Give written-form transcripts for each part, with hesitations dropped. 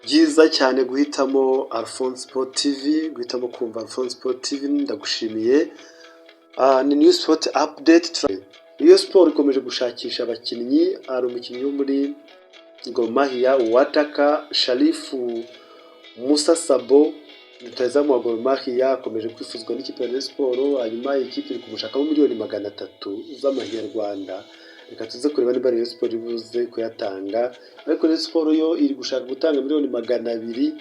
byiza cyane guhitamo Alphonse Sport TV, guhitamo kumva Alphonse Sport TV. Ndagushimiye. Ni New Sport Update. Iyo Sport ikomeje gushakisha abakinnyi. Hari umukinnyi wo muri Gor Mahia Uwataka Sharifu Musa Sabo, rutahizamu wa Gor Mahia, akomeje kwifuzwa n'ikipe ya Rayon Sport. Hanyuma ikipe iri kumushakamo miliyoni 300 z'amanyarwanda. Reka tuze kureba niba Rayon Sport ibuze kuyatanga, ariko Rayon Sport yo iri gushaka gutanga miliyoni 200.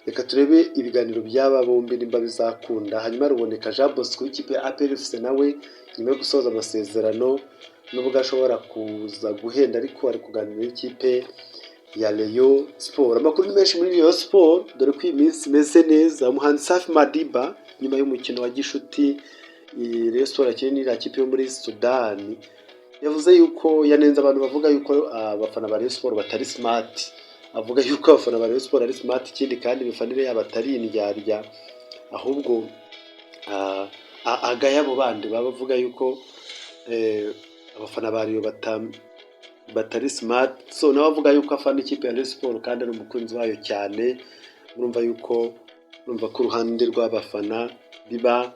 Reka turebe ibiganiro by'aba bombi nimba bizakunda. Hanyuma ruboneka Jean Bosco w'ikipe ya APR FC nawe nyuma yo gusoza amasezerano nubwo ashobora kuza guhenda, ariko ari kuganira n'ikipe ya Rayon Sport. Amakuru menshi muri Rayon Sport, dore ko iyi minsi imeze neza. Umuhanzi Safi Madiba nyuma y'umukino wa gishuti Rayon Sport akinira ikipe yo muri Sudan, yavuze yuko yanenze abantu bavuga yuko abafana ba Rayon Sport batari smart. Avuga yuko abafana ba Rayon Sport ari smart, ikindi kandi imifanire yabo atari indyarya, ahubwo agaya abo bandi bavuga yuko abafana ba Rayon batari smart. So nawe avuga yuko afana ikipe ya Rayon Sport kandi ari umukunzi wayo cyane. Urumva ko uruhande rw'abafana biba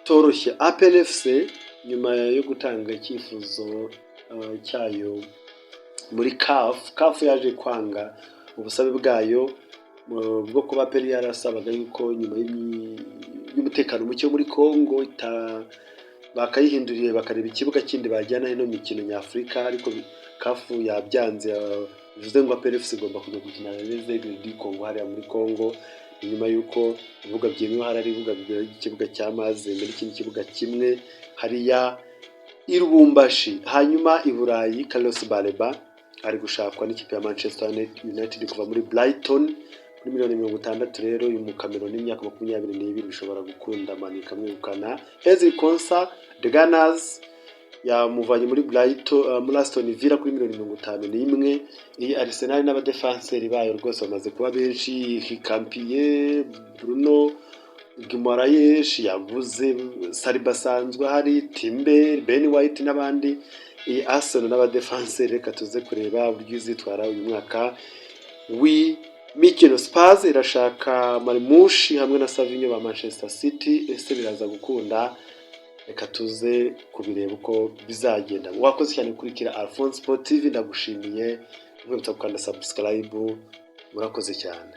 bitoroshye. APR FC nyuma yo gutanga icyifuzo cyayo muri CAF yaje kwanga ubusabe bwayo bwo kuba APR yarasabaga yuko nyuma y'umutekano muke muri Congo bakayihinduriye bakareba ikibuga kindi bajyana hino mikino nyafurika, ariko CAF yabyanze. Bivuze ngo APR FC igomba kujya gukina na Lezegle du Congo hariya muri Congo, nyuma yuko ibibuga byemewe hari ibibuga bibiri, ikibuga cya Mazembe n'ikindi kibuga kimwe hariya i Lubumbashi. Hanyuma i Burayi Carlos Baleba ari gushakwa n'ikipe ya Manchester United kuva muri Brighton kuri miliyoni 60. Rero uyu mukamero n'imyaka 22 bishobora gukunda manika mwirukana. Ezri Konsa The Gunners yamuvanye muri Brighton muri Aston Villa kuri miliyoni 51. Iyi Arsenal n'abadefenseri bayo rwose bamaze kuba benshi. Hikampiye Bruno Guimaraes yavuze, Saliba sanzwe hari, Timber, Ben White n'abandi. Iyi Arsenal n'abadefenseri reka tuze kureba uburyo izitwara uyu mwaka w'imikino. Spurs irashaka Marmoush hamwe na Savinho ba Manchester City. Ese biraza gukunda? Reka tuze kubireba uko bizagenda. Wakoze cyane kurikira Alphonse Sport TV, ndagushimiye. Mwibutsa gukanda subscribe. Murakoze cyane.